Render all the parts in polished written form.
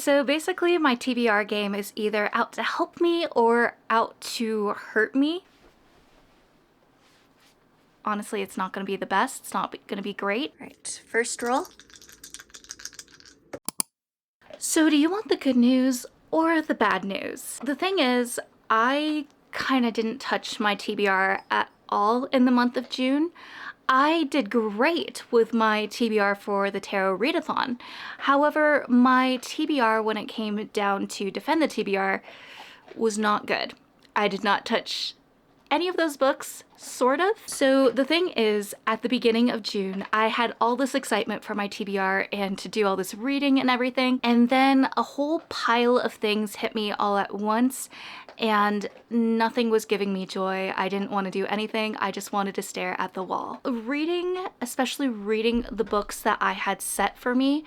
So basically my TBR game is either out to help me or out to hurt me. Honestly, it's not going to be the best. It's not going to be great. All right, first roll. So do you want the good news or the bad news? The thing is, I kind of didn't touch my TBR at all in the month of June. I did great with my TBR for the Tarot Readathon. However, my TBR when it came down to Defend the TBR was not good. I did not touch any of those books, sort of. So the thing is, at the beginning of June, I had all this excitement for my TBR and to do all this reading and everything, and then a whole pile of things hit me all at once, and nothing was giving me joy. I didn't want to do anything. I just wanted to stare at the wall. Reading, especially reading the books that I had set for me,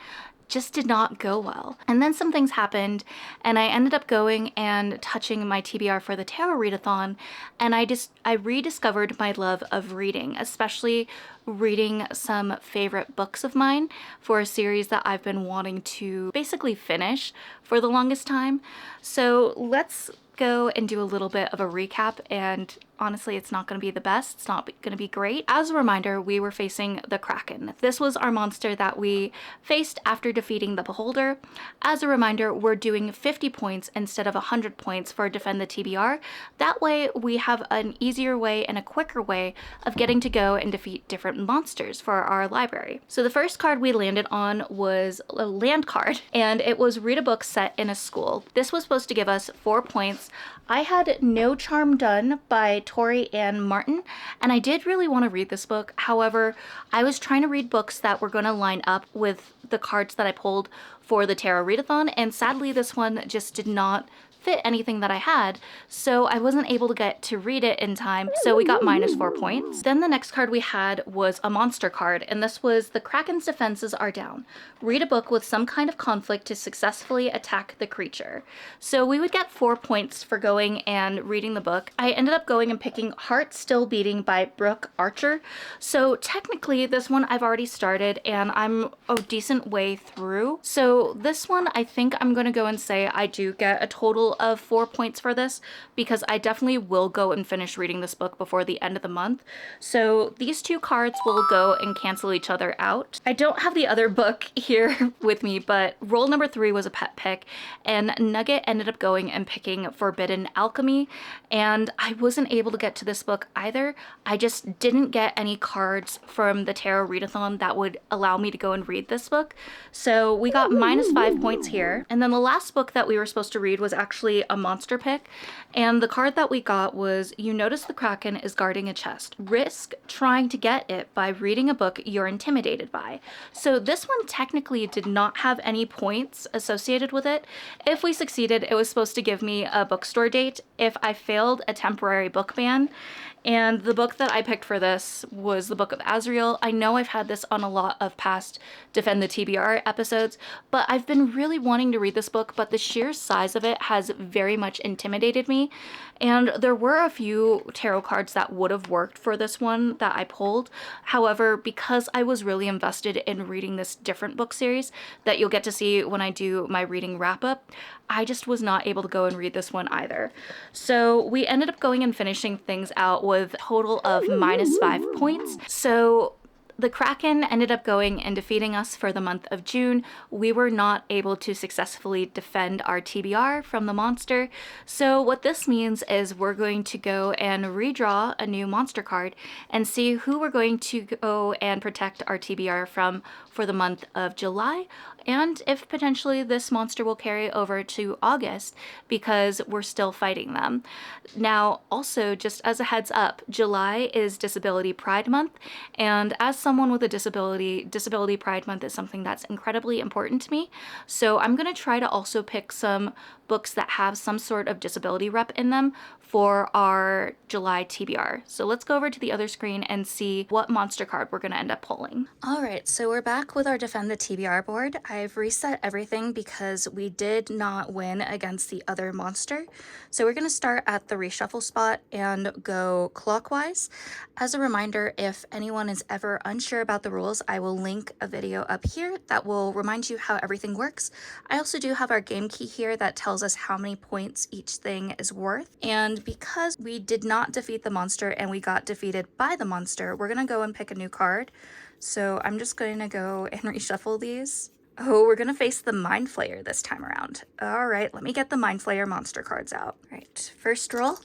just did not go well. And then some things happened and I ended up going and touching my TBR for the Tarot Readathon, and I rediscovered my love of reading, especially reading some favorite books of mine for a series that I've been wanting to basically finish for the longest time. So let's go and do a little bit of a recap, and honestly, it's not going to be the best. It's not going to be great. As a reminder, we were facing the Kraken. This was our monster that we faced after defeating the Beholder. As a reminder, we're doing 50 points instead of 100 points for Defend the TBR. That way, we have an easier way and a quicker way of getting to go and defeat different monsters for our library. So the first card we landed on was a land card, and it was read a book set in a school. This was supposed to give us 4 points. I had No Charm Done by Tori Ann Martin, and I did really want to read this book. However, I was trying to read books that were going to line up with the cards that I pulled for the Tarot Readathon, and sadly this one just did not fit anything that I had, so I wasn't able to get to read it in time, so we got -4 points. Then the next card we had was a monster card, and this was The Kraken's defenses are down. Read a book with some kind of conflict to successfully attack the creature. So we would get 4 points for going and reading the book. I ended up going and picking Heart Still Beating by Brooke Archer. So technically this one I've already started and I'm a decent way through. So this one I think I'm going to go and say I do get a total of 4 points for this, because I definitely will go and finish reading this book before the end of the month. So these two cards will go and cancel each other out. I don't have the other book here with me, but roll number 3 was a pet pick, and Nugget ended up going and picking Forbidden Alchemy, and I wasn't able to get to this book either. I just didn't get any cards from the Tarot Readathon that would allow me to go and read this book. So we got -5 points here. And then the last book that we were supposed to read was actually a monster pick, and the card that we got was You Notice the Kraken is Guarding a Chest. Risk trying to get it by reading a book you're intimidated by. So this one technically did not have any points associated with it. If we succeeded, it was supposed to give me a bookstore date. If I failed, a temporary book ban. And the book that I picked for this was the Book of Azrael. I know I've had this on a lot of past Defend the TBR episodes, but I've been really wanting to read this book, but the sheer size of it has very much intimidated me. And there were a few tarot cards that would have worked for this one that I pulled. However, because I was really invested in reading this different book series that you'll get to see when I do my reading wrap-up, I just was not able to go and read this one either. So we ended up going and finishing things out with a total of -5 points. So the Kraken ended up going and defeating us for the month of June. We were not able to successfully defend our TBR from the monster. So what this means is we're going to go and redraw a new monster card and see who we're going to go and protect our TBR from for the month of July, and if potentially this monster will carry over to August because we're still fighting them. Now, also, just as a heads up, July is Disability Pride Month, and as someone with a disability, Disability Pride Month is something that's incredibly important to me. So I'm going to try to also pick some books that have some sort of disability rep in them for our July TBR. So let's go over to the other screen and see what monster card we're going to end up pulling. All right, so we're back with our Defend the TBR board. I've reset everything because we did not win against the other monster. So we're going to start at the reshuffle spot and go clockwise. As a reminder, if anyone is ever unsure about the rules, I will link a video up here that will remind you how everything works. I also do have our game key here that tells us how many points each thing is worth. And because we did not defeat the monster and we got defeated by the monster, we're gonna go and pick a new card. So I'm just going to go and reshuffle these. Oh, we're gonna face the Mind Flayer this time around. All right, let me get the Mind Flayer monster cards out. All right, first roll.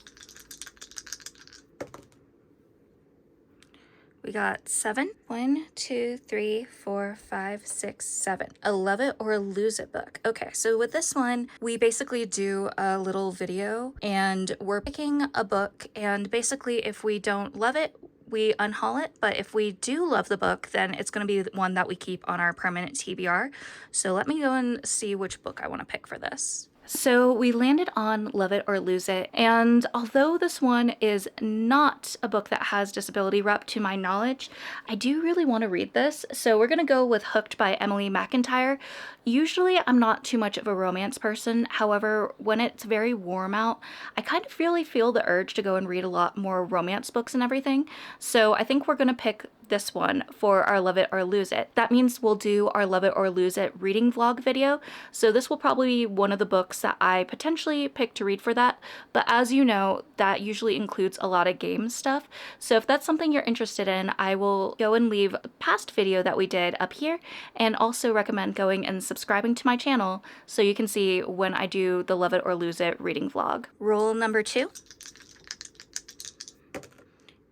We got 7. 1, 2, 3, 4, 5, 6, 7. A love it or lose it book. Okay, so with this one, we basically do a little video and we're picking a book, and basically if we don't love it, we unhaul it, but if we do love the book, then it's going to be one that we keep on our permanent TBR. So let me go and see which book I want to pick for this. So we landed on Love It or Lose It, and although this one is not a book that has disability rep to my knowledge, I do really want to read this. So we're going to go with Hooked by Emily McIntyre. Usually I'm not too much of a romance person, however, when it's very warm out, I kind of really feel the urge to go and read a lot more romance books and everything. So I think we're going to pick this one for our Love It or Lose It. That means we'll do our Love It or Lose It reading vlog video. So this will probably be one of the books that I potentially pick to read for that. But as you know, that usually includes a lot of game stuff. So if that's something you're interested in, I will go and leave a past video that we did up here, and also recommend going and subscribing to my channel so you can see when I do the Love It or Lose It reading vlog. Roll number 2.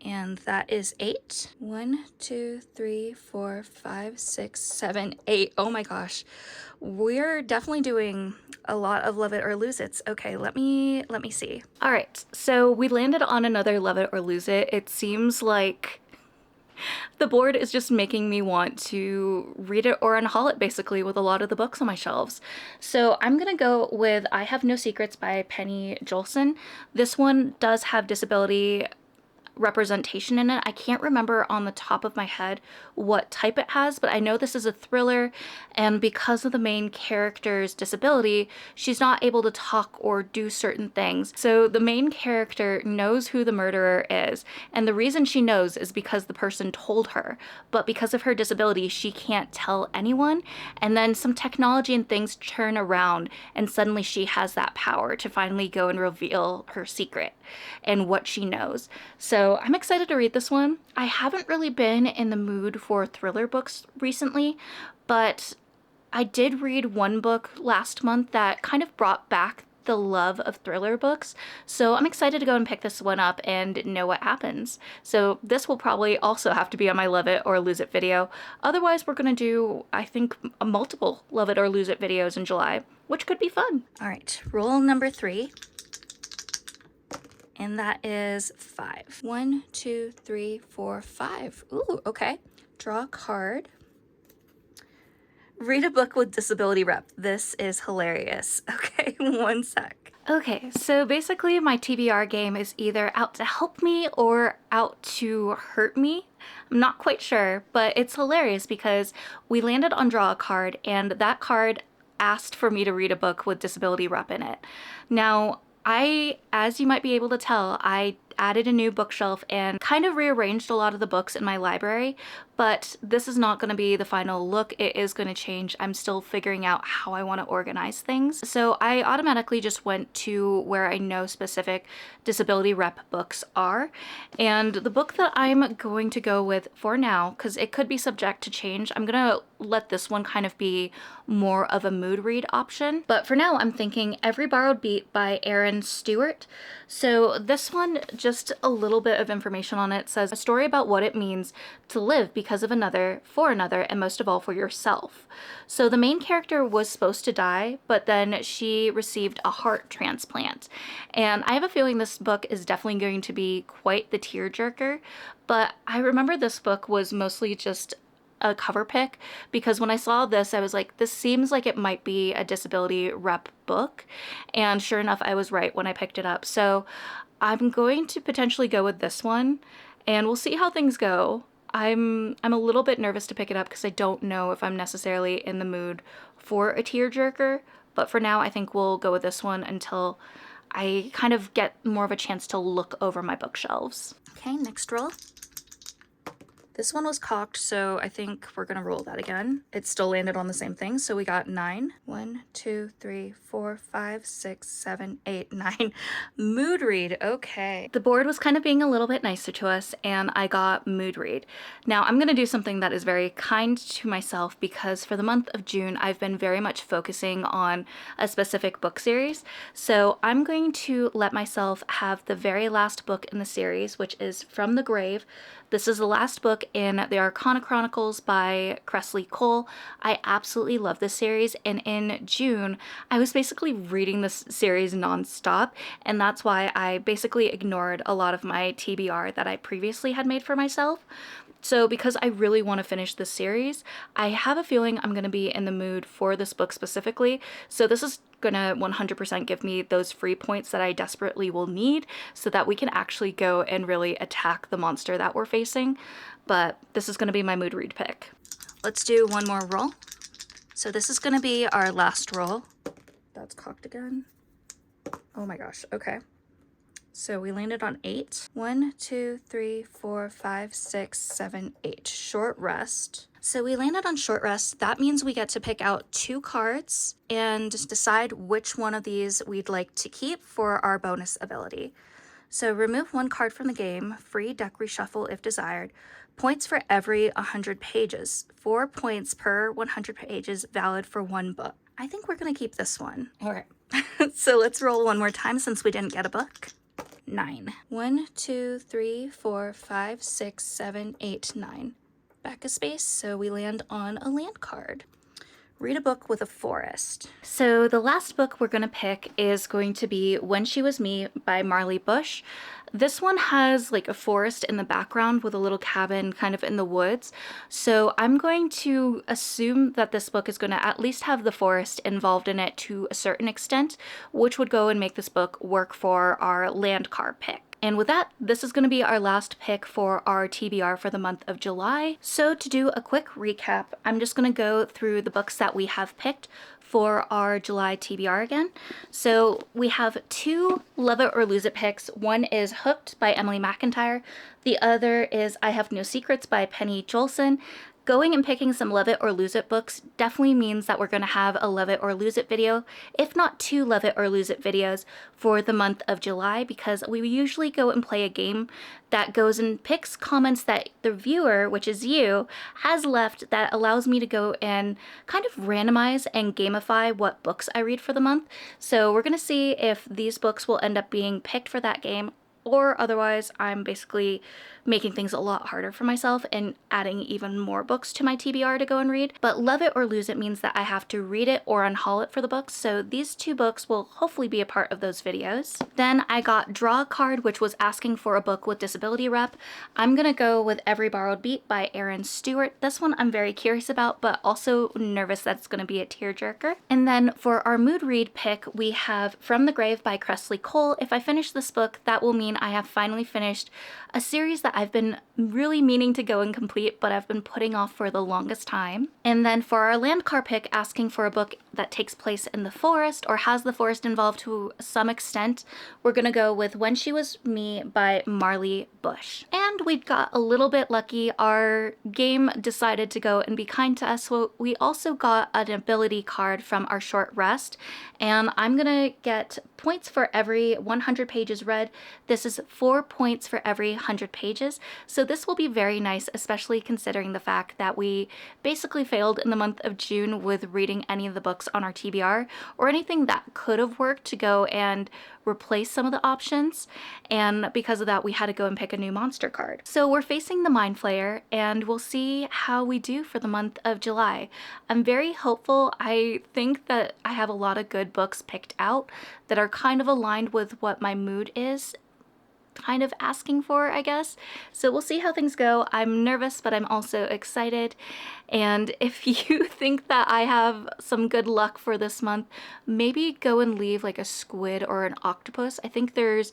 And that is 8. 1, 2, 3, 4, 5, 6, 7, 8. Oh my gosh. We're definitely doing a lot of Love It or Lose It's. Okay, let me see. All right, so we landed on another Love It or Lose It. It seems like the board is just making me want to read it or unhaul it, basically, with a lot of the books on my shelves. So I'm gonna go with I Have No Secrets by Penny Jolson. This one does have disability representation in it. I can't remember on the top of my head what type it has, but I know this is a thriller, and because of the main character's disability, she's not able to talk or do certain things. So the main character knows who the murderer is, and the reason she knows is because the person told her, but because of her disability, she can't tell anyone, and then some technology and things turn around, and suddenly she has that power to finally go and reveal her secret and what she knows. So I'm excited to read this one. I haven't really been in the mood for thriller books recently, but I did read one book last month that kind of brought back the love of thriller books. So I'm excited to go and pick this one up and know what happens. So this will probably also have to be on my Love It or Lose It video. Otherwise, we're going to do, I think, multiple Love It or Lose It videos in July, which could be fun. All right, roll number 3. And that is 5. 1, 2, 3, 4, 5. Ooh, okay. Draw a card. Read a book with disability rep. This is hilarious. Okay, one sec. Okay, so basically my TBR game is either out to help me or out to hurt me. I'm not quite sure, but it's hilarious because we landed on draw a card, and that card asked for me to read a book with disability rep in it. Now, as you might be able to tell, I added a new bookshelf and kind of rearranged a lot of the books in my library, but this is not going to be the final look. It is going to change. I'm still figuring out how I want to organize things. So I automatically just went to where I know specific disability rep books are. And the book that I'm going to go with for now, because it could be subject to change, I'm going to let this one kind of be more of a mood read option. But for now, I'm thinking Every Borrowed Beat by Erin Stewart. So this one, just a little bit of information on it, says a story about what it means to live because of another, for another, and most of all for yourself. So the main character was supposed to die, but then she received a heart transplant. And I have a feeling this book is definitely going to be quite the tearjerker, but I remember this book was mostly just a cover pick, because when I saw this, I was like, this seems like it might be a disability rep book. And sure enough, I was right when I picked it up. So I'm going to potentially go with this one, and we'll see how things go. I'm a little bit nervous to pick it up because I don't know if I'm necessarily in the mood for a tearjerker, but for now I think we'll go with this one until I kind of get more of a chance to look over my bookshelves. Okay, next roll. This one was cocked, so I think we're gonna roll that again. It still landed on the same thing, so we got 9. 1, 2, 3, 4, 5, 6, 7, 8, 9. Mood read, okay. The board was kind of being a little bit nicer to us, and I got mood read. Now, I'm gonna do something that is very kind to myself, because for the month of June, I've been very much focusing on a specific book series. So I'm going to let myself have the very last book in the series, which is From the Grave. This is the last book in the Arcana Chronicles by Kresley Cole. I absolutely love this series, and in June, I was basically reading this series nonstop, and that's why I basically ignored a lot of my TBR that I previously had made for myself. So because I really want to finish this series, I have a feeling I'm going to be in the mood for this book specifically. So this is going to 100% give me those free points that I desperately will need so that we can actually go and really attack the monster that we're facing. But this is going to be my mood read pick. Let's do one more roll. So this is going to be our last roll. That's cocked again. Oh my gosh. Okay. So we landed on 8. 1, 2, 3, 4, 5, 6, 7, 8. Short rest. So we landed on short rest. That means we get to pick out 2 cards and decide which one of these we'd like to keep for our bonus ability. So remove 1 card from the game, free deck reshuffle if desired. Points for every 100 pages. 4 points per 100 pages, valid for 1 book. I think we're gonna keep this one. All right. So let's roll one more time since we didn't get a book. 9. 1, 2, 3, 4, 5, 6, 7, 8, 9. Back a space, so we land on a land card. Read a book with a forest. So the last book we're going to pick is going to be When She Was Me by Marley Bush. This one has like a forest in the background with a little cabin kind of in the woods. So I'm going to assume that this book is going to at least have the forest involved in it to a certain extent, which would go and make this book work for our land card pick. And with that, this is going to be our last pick for our TBR for the month of July. So to do a quick recap, I'm just going to go through the books that we have picked for our July TBR again. So we have 2 Love It or Lose It picks. One is Hooked by Emily McIntyre. The other is I Have No Secrets by Penny Jolson. Going and picking some Love It or Lose It books definitely means that we're going to have a Love It or Lose It video, if not 2 Love It or Lose It videos for the month of July, because we usually go and play a game that goes and picks comments that the viewer, which is you, has left that allows me to go and kind of randomize and gamify what books I read for the month. So we're going to see if these books will end up being picked for that game, or otherwise I'm basically making things a lot harder for myself and adding even more books to my TBR to go and read. But Love It or Lose It means that I have to read it or unhaul it for the books, so these 2 books will hopefully be a part of those videos. Then I got Draw a Card, which was asking for a book with disability rep. I'm gonna go with Every Borrowed Beat by Erin Stewart. This one I'm very curious about, but also nervous that it's gonna be a tearjerker. And then for our mood read pick, we have From the Grave by Kresley Cole. If I finish this book, that will mean I have finally finished a series that I've been really meaning to go and complete, but I've been putting off for the longest time. And then for our land card pick, asking for a book that takes place in the forest or has the forest involved to some extent, we're gonna go with When She Was Me by Marley Bush. And we got a little bit lucky. Our game decided to go and be kind to us, so we also got an ability card from our short rest, and I'm gonna get points for every 100 pages read. This is 4 points for every 100 pages, so this will be very nice, especially considering the fact that we basically failed in the month of June with reading any of the books on our TBR, or anything that could have worked to go and replace some of the options, and because of that we had to go and pick a new monster card. So we're facing the Mind Flayer, and we'll see how we do for the month of July. I'm very hopeful. I think that I have a lot of good books picked out that are kind of aligned with what my mood is. kind of asking for, I guess. So we'll see how things go. I'm nervous, but I'm also excited. And if you think that I have some good luck for this month, maybe go and leave like a squid or an octopus. I think there's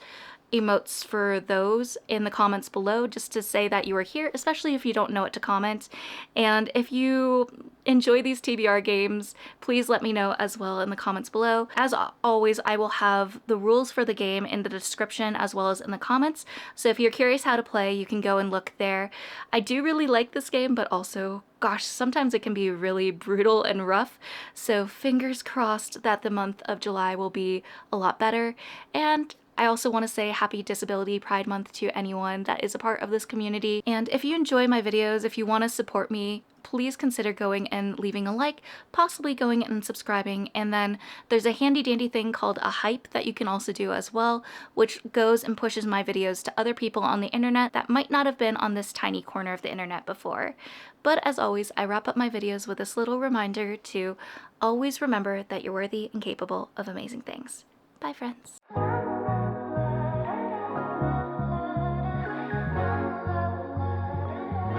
emotes for those in the comments below just to say that you are here, especially if you don't know what to comment. And if you enjoy these TBR games, please let me know as well in the comments below. As always, I will have the rules for the game in the description as well as in the comments, so if you're curious how to play, you can go and look there. I do really like this game, but also, gosh, sometimes it can be really brutal and rough, so fingers crossed that the month of July will be a lot better. And I also want to say happy Disability Pride Month to anyone that is a part of this community. And if you enjoy my videos, if you want to support me, please consider going and leaving a like, possibly going and subscribing. And then there's a handy dandy thing called a hype that you can also do as well, which goes and pushes my videos to other people on the internet that might not have been on this tiny corner of the internet before. But as always, I wrap up my videos with this little reminder to always remember that you're worthy and capable of amazing things. Bye, friends.